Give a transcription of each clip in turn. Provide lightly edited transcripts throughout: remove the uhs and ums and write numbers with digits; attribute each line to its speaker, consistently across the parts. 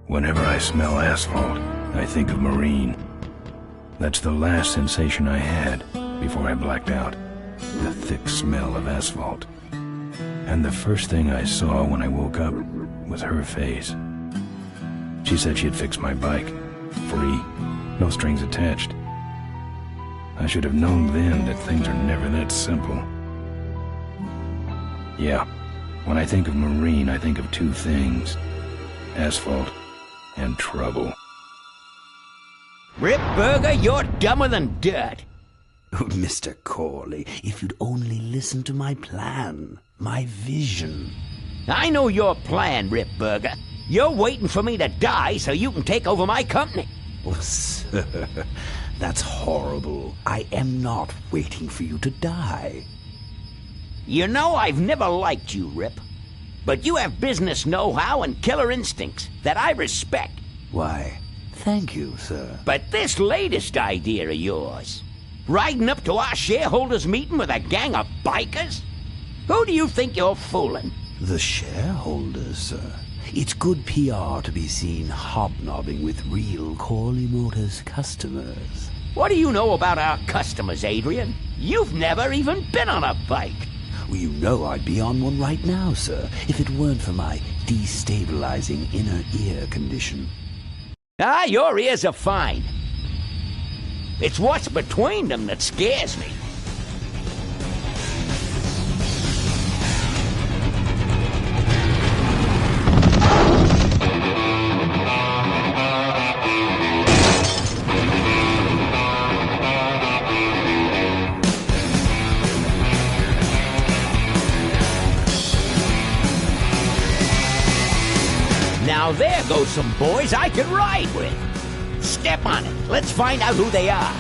Speaker 1: Whenever I smell asphalt, I think of Marine. That's the last sensation I had before I blacked out. The thick smell of asphalt. And the first thing I saw when I woke up was her face. She said she'd fix my bike. Free. No strings attached. I should have known then that things are never that simple. Yeah, when I think of Marine, I think of two things. Asphalt and trouble.
Speaker 2: Rip Burger, you're dumber than dirt.
Speaker 3: Mr. Corley, if you'd only listen to my plan, my vision.
Speaker 2: I know your plan, Rip Burger. You're waiting for me to die so you can take over my company.
Speaker 3: Oh, sir, that's horrible. I am not waiting for you to die.
Speaker 2: You know I've never liked you, Rip. But you have business know-how and killer instincts that I respect.
Speaker 3: Why, thank you, sir.
Speaker 2: But this latest idea of yours, riding up to our shareholders' meeting with a gang of bikers? Who do you think you're fooling?
Speaker 3: The shareholders, sir. It's good PR to be seen hobnobbing with real Corley Motors customers.
Speaker 2: What do you know about our customers, Adrian? You've never even been on a bike.
Speaker 3: Well, you know I'd be on one right now, sir, if it weren't for my destabilizing inner ear condition.
Speaker 2: Ah, your ears are fine. It's what's between them that scares me. Now there goes some boys I can ride with. Step on it. Let's find out who they are.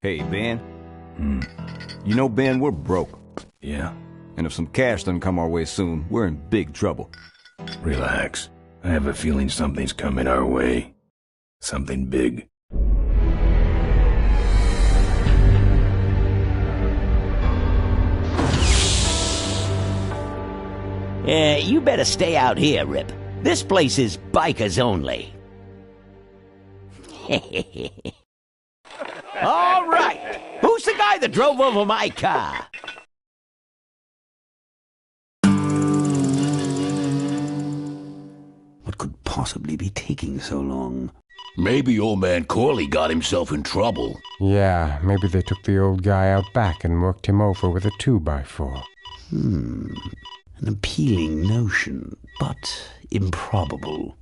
Speaker 4: Hey, Ben. You know, Ben, we're broke.
Speaker 1: Yeah?
Speaker 4: And if some cash doesn't come our way soon, we're in big trouble.
Speaker 1: Relax. I have a feeling something's coming our way. Something big.
Speaker 2: You better stay out here, Rip. This place is bikers only. All right. Who's the guy that drove over my car?
Speaker 3: What could possibly be taking so long?
Speaker 5: Maybe old man Corley got himself in trouble.
Speaker 6: Yeah, maybe they took the old guy out back and worked him over with a 2x4.
Speaker 3: An appealing notion, but improbable.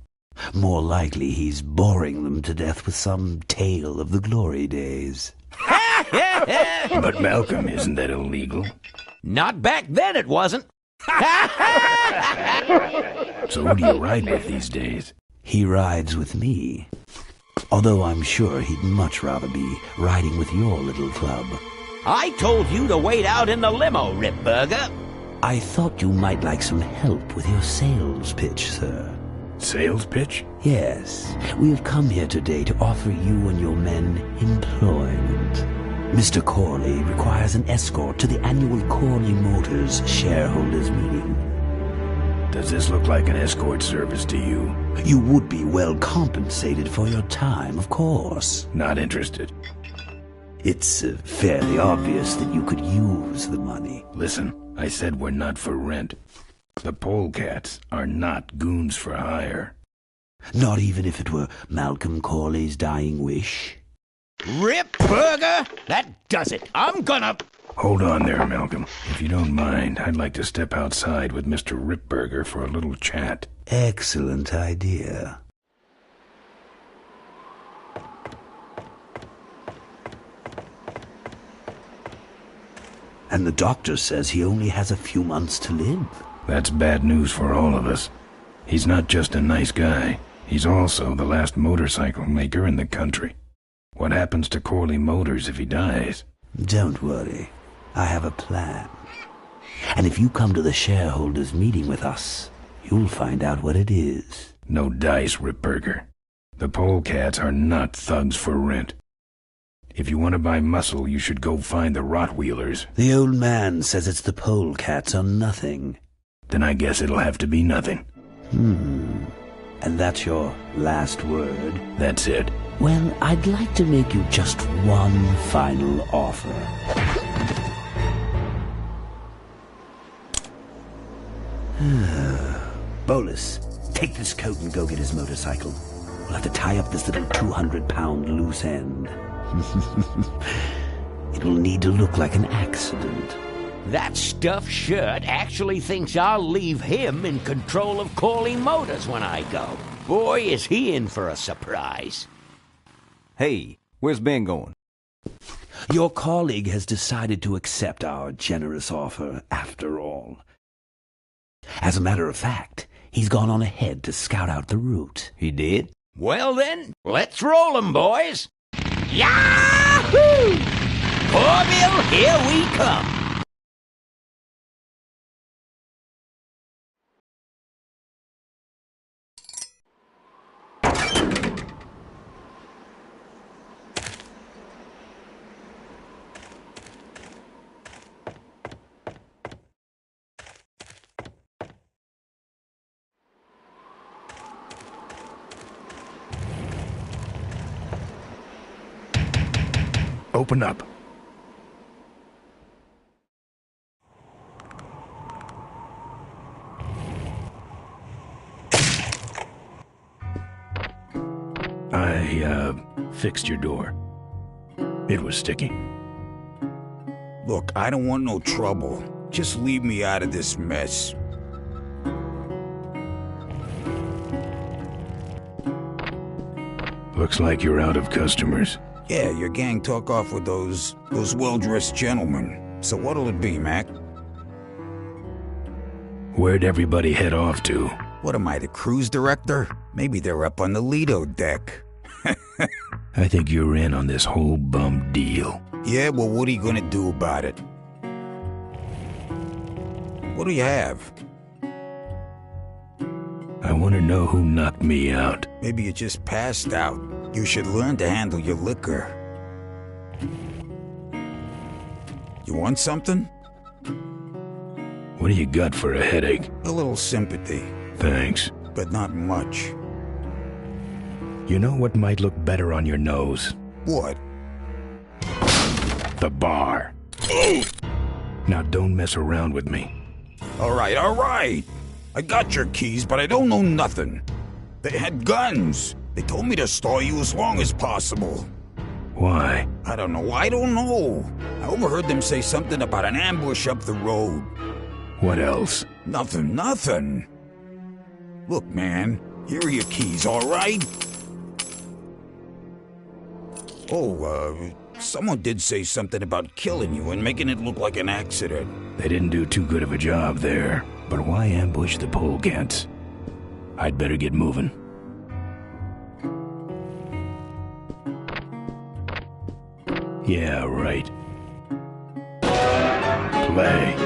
Speaker 3: More likely he's boring them to death with some tale of the glory days.
Speaker 1: But Malcolm, isn't that illegal?
Speaker 2: Not back then it wasn't.
Speaker 1: So who do you ride with these days?
Speaker 3: He rides with me. Although I'm sure he'd much rather be riding with your little club.
Speaker 2: I told you to wait out in the limo, Ripburger.
Speaker 3: I thought you might like some help with your sales pitch, sir.
Speaker 1: Sales pitch?
Speaker 3: Yes, we have come here today to offer you and your men employment. Mr. Corley requires an escort to the annual Corley Motors shareholders meeting.
Speaker 1: Does this look like an escort service to you?
Speaker 3: You would be well compensated for your time, of course.
Speaker 1: Not interested.
Speaker 3: It's fairly obvious that you could use the money.
Speaker 1: Listen, I said we're not for rent. The polecats are not goons for hire.
Speaker 3: Not even if it were Malcolm Corley's dying wish?
Speaker 2: Ripburger, that does it. I'm gonna...
Speaker 1: Hold on there, Malcolm. If you don't mind, I'd like to step outside with Mr. Ripburger for a little chat.
Speaker 3: Excellent idea. And the doctor says he only has a few months to live.
Speaker 1: That's bad news for all of us. He's not just a nice guy. He's also the last motorcycle maker in the country. What happens to Corley Motors if he dies?
Speaker 3: Don't worry. I have a plan. And if you come to the shareholders' meeting with us, you'll find out what it is.
Speaker 1: No dice, Ripburger. The polecats are not thugs for rent. If you want to buy muscle, you should go find the Rottweilers.
Speaker 3: The old man says it's the polecats or nothing.
Speaker 1: Then I guess it'll have to be nothing.
Speaker 3: And that's your last word?
Speaker 1: That's it.
Speaker 3: Well, I'd like to make you just one final offer. Bolus, take this coat and go get his motorcycle. We'll have to tie up this little 200-pound loose end. It will need to look like an accident.
Speaker 2: That stuffed shirt actually thinks I'll leave him in control of Corley Motors when I go. Boy, is he in for a surprise.
Speaker 4: Hey, where's Ben going?
Speaker 3: Your colleague has decided to accept our generous offer after all. As a matter of fact, he's gone on ahead to scout out the route.
Speaker 4: He did?
Speaker 2: Well then, let's roll 'em, boys. Yahoo! Corville, here we come.
Speaker 1: Open up. I fixed your door. It was sticky.
Speaker 7: Look, I don't want no trouble. Just leave me out of this mess.
Speaker 1: Looks like you're out of customers.
Speaker 7: Yeah, your gang took off with those well-dressed gentlemen. So what'll it be, Mac?
Speaker 1: Where'd everybody head off to?
Speaker 7: What am I, the cruise director? Maybe they're up on the Lido deck.
Speaker 1: I think you're in on this whole bum deal.
Speaker 7: Yeah, well, what are you gonna do about it? What do you have?
Speaker 1: I want to know who knocked me out.
Speaker 7: Maybe you just passed out. You should learn to handle your liquor. You want something?
Speaker 1: What do you got for a headache?
Speaker 7: A little sympathy,
Speaker 1: Thanks.
Speaker 7: but not much.
Speaker 1: You know what might look better on your nose?
Speaker 7: What?
Speaker 1: The bar. Now don't mess around with me.
Speaker 7: All right. I got your keys, but I don't know nothing. They had guns. They told me to stall you as long as possible.
Speaker 1: Why?
Speaker 7: I don't know. I overheard them say something about an ambush up the road.
Speaker 1: What else?
Speaker 7: Nothing. Look, man, here are your keys, all right? Oh, someone did say something about killing you and making it look like an accident.
Speaker 1: They didn't do too good of a job there. But why ambush the polecats? I'd better get moving. Yeah, right. Play.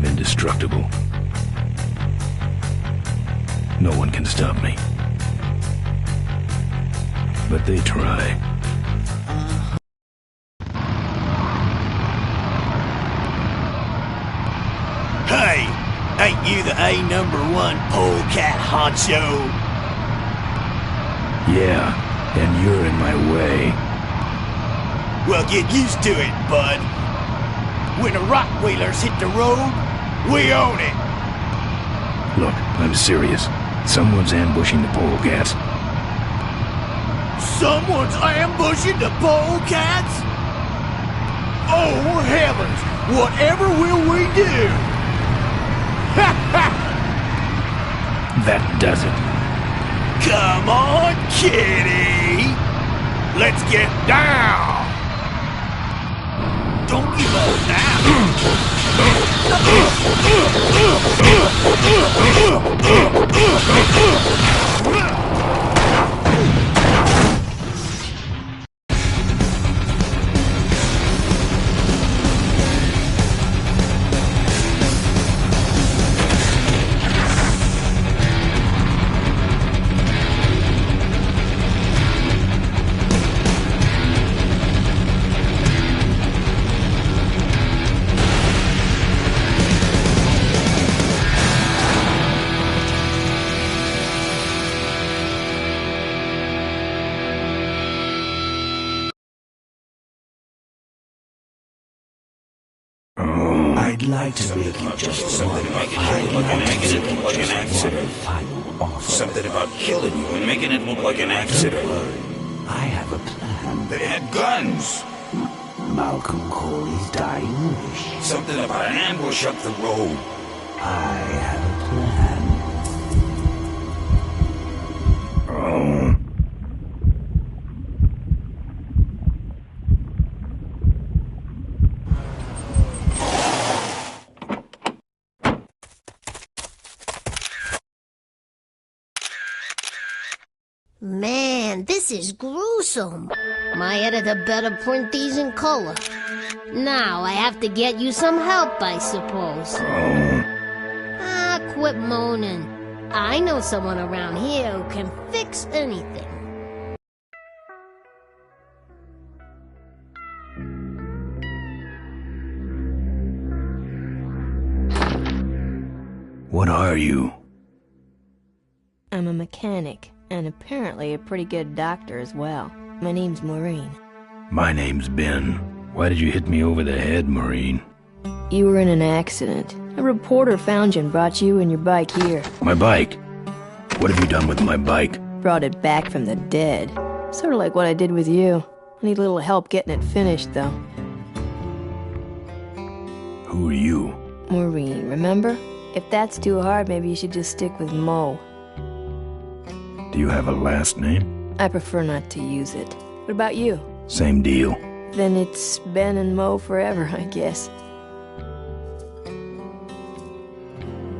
Speaker 1: Indestructible. No one can stop me. But they try.
Speaker 5: Hey, ain't you the A#1 polecat honcho?
Speaker 1: Yeah, and you're in my way.
Speaker 5: Well, get used to it, bud. When the Rockwheelers hit the road, we own it.
Speaker 1: Look, I'm serious. Someone's ambushing the polecats.
Speaker 5: Someone's ambushing the polecats? Oh, heavens! Whatever will we do? Ha ha!
Speaker 1: That does it.
Speaker 5: Come on, kitty! Let's get down! Don't give up now!
Speaker 3: I'd like to make you just one. Final offer.
Speaker 7: Something about killing you and making it look like an accident.
Speaker 3: I have a plan.
Speaker 7: They had guns.
Speaker 3: Malcolm Corley's dying wish.
Speaker 7: Something about an ambush up the road.
Speaker 3: I have a plan.
Speaker 1: Oh.
Speaker 8: Man, this is gruesome. My editor better print these in color. Now I have to get you some help, I suppose. Ah, quit moaning. I know someone around here who can fix anything.
Speaker 1: What are you?
Speaker 9: I'm a mechanic, and apparently a pretty good doctor as well. My name's Maureen.
Speaker 1: My name's Ben. Why did you hit me over the head, Maureen?
Speaker 9: You were in an accident. A reporter found you and brought you and your bike here.
Speaker 1: My bike? What have you done with my bike?
Speaker 9: Brought it back from the dead. Sort of like what I did with you. I need a little help getting it finished, though.
Speaker 1: Who are you?
Speaker 9: Maureen, remember? If that's too hard, maybe you should just stick with Mo.
Speaker 1: Do you have a last name?
Speaker 9: I prefer not to use it. What about you?
Speaker 1: Same deal.
Speaker 9: Then it's Ben and Mo forever, I guess.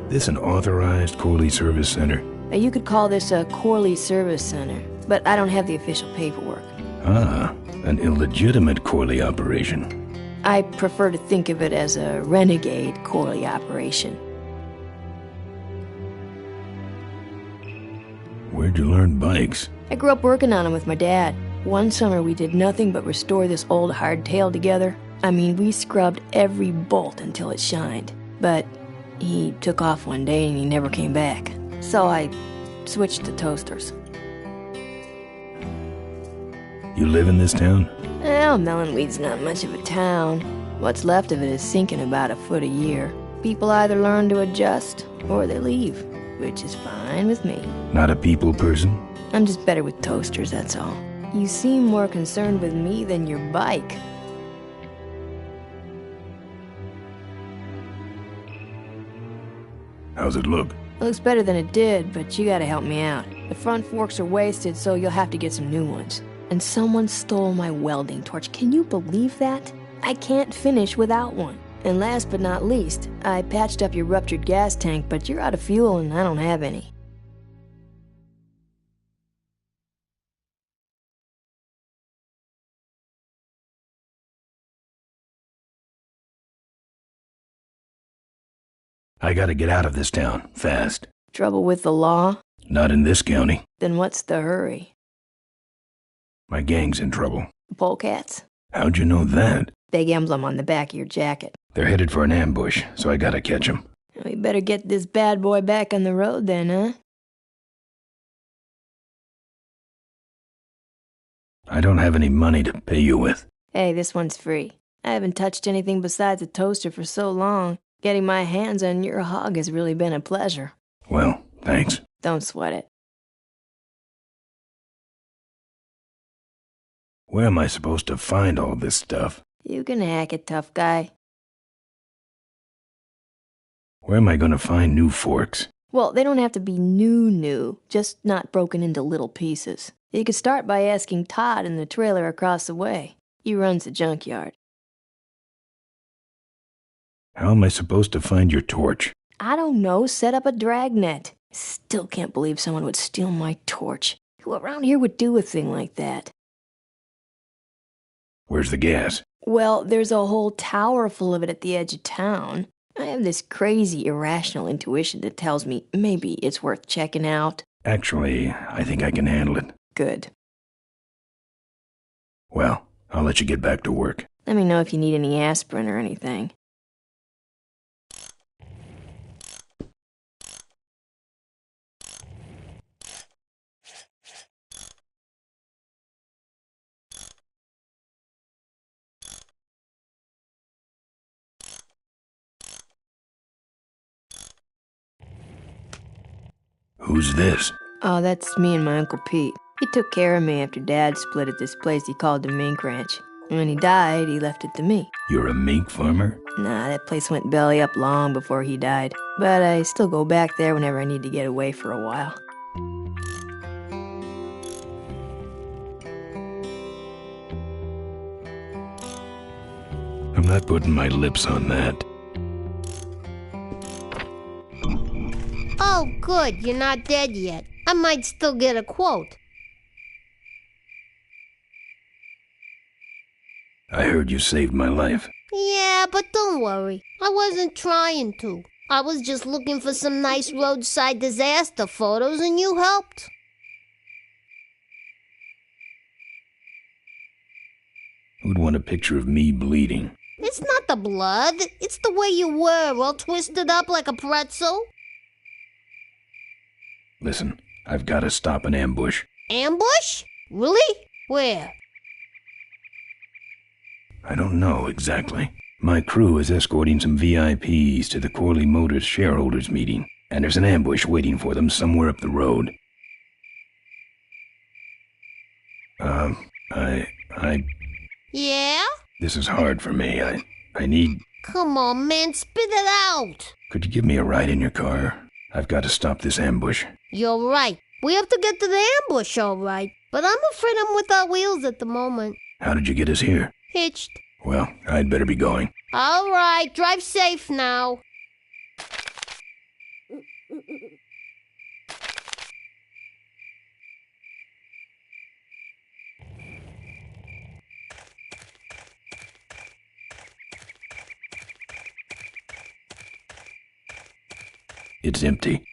Speaker 1: This an authorized Corley Service Center?
Speaker 9: You could call this a Corley Service Center, but I don't have the official paperwork.
Speaker 1: Ah, an illegitimate Corley operation.
Speaker 9: I prefer to think of it as a renegade Corley operation.
Speaker 1: Where'd you learn bikes?
Speaker 9: I grew up working on them with my dad. One summer we did nothing but restore this old hardtail together. I mean, we scrubbed every bolt until it shined. But he took off one day and he never came back. So I switched to toasters.
Speaker 1: You live in this town?
Speaker 9: Well, Melonweed's not much of a town. What's left of it is sinking about a foot a year. People either learn to adjust or they leave, which is fine with me.
Speaker 1: Not a people person?
Speaker 9: I'm just better with toasters, that's all. You seem more concerned with me than your bike.
Speaker 1: How's it look?
Speaker 9: It looks better than it did, but you gotta help me out. The front forks are wasted, so you'll have to get some new ones. And someone stole my welding torch. Can you believe that? I can't finish without one. And last but not least, I patched up your ruptured gas tank, but you're out of fuel and I don't have any.
Speaker 1: I gotta get out of this town, fast.
Speaker 9: Trouble with the law?
Speaker 1: Not in this county.
Speaker 9: Then what's the hurry?
Speaker 1: My gang's in trouble.
Speaker 9: The polecats?
Speaker 1: How'd you know that?
Speaker 9: Big emblem on the back of your jacket.
Speaker 1: They're headed for an ambush, so I gotta catch 'em.
Speaker 9: We better get this bad boy back on the road then, huh?
Speaker 1: I don't have any money to pay you with.
Speaker 9: Hey, this one's free. I haven't touched anything besides a toaster for so long. Getting my hands on your hog has really been a pleasure.
Speaker 1: Well, thanks.
Speaker 9: Don't sweat it.
Speaker 1: Where am I supposed to find all this stuff?
Speaker 9: You can hack it, tough guy.
Speaker 1: Where am I gonna find new forks?
Speaker 9: Well, they don't have to be new, just not broken into little pieces. You could start by asking Todd in the trailer across the way. He runs the junkyard.
Speaker 1: How am I supposed to find your torch?
Speaker 9: I don't know, set up a dragnet. Still can't believe someone would steal my torch. Who around here would do a thing like that?
Speaker 1: Where's the gas?
Speaker 9: Well, there's a whole tower full of it at the edge of town. I have this crazy, irrational intuition that tells me maybe it's worth checking out.
Speaker 1: Actually, I think I can handle it.
Speaker 9: Good.
Speaker 1: Well, I'll let you get back to work.
Speaker 9: Let me know if you need any aspirin or anything.
Speaker 1: Who's this?
Speaker 9: Oh, that's me and my Uncle Pete. He took care of me after Dad split at this place he called the Mink Ranch. When he died, he left it to me.
Speaker 1: You're a mink farmer?
Speaker 9: Nah, that place went belly up long before he died. But I still go back there whenever I need to get away for a while.
Speaker 1: I'm not putting my lips on that.
Speaker 8: Oh, good, you're not dead yet. I might still get a quote.
Speaker 1: I heard you saved my life.
Speaker 8: Yeah, but don't worry. I wasn't trying to. I was just looking for some nice roadside disaster photos and you helped.
Speaker 1: Who'd want a picture of me bleeding?
Speaker 8: It's not the blood. It's the way you were, all twisted up like a pretzel.
Speaker 1: Listen, I've got to stop an ambush.
Speaker 8: Ambush? Really? Where?
Speaker 1: I don't know exactly. My crew is escorting some VIPs to the Corley Motors shareholders meeting, and there's an ambush waiting for them somewhere up the road.
Speaker 8: Yeah?
Speaker 1: This is hard for me. I need...
Speaker 8: Come on, man, spit it out.
Speaker 1: Could you give me a ride in your car? I've got to stop this ambush.
Speaker 8: You're right. We have to get to the ambush, all right. But I'm afraid I'm without wheels at the moment.
Speaker 1: How did you get us here?
Speaker 8: Hitched.
Speaker 1: Well, I'd better be going.
Speaker 8: All right, drive safe now.
Speaker 1: It's empty.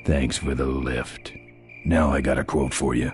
Speaker 1: Thanks for the lift. Now I got a quote for you.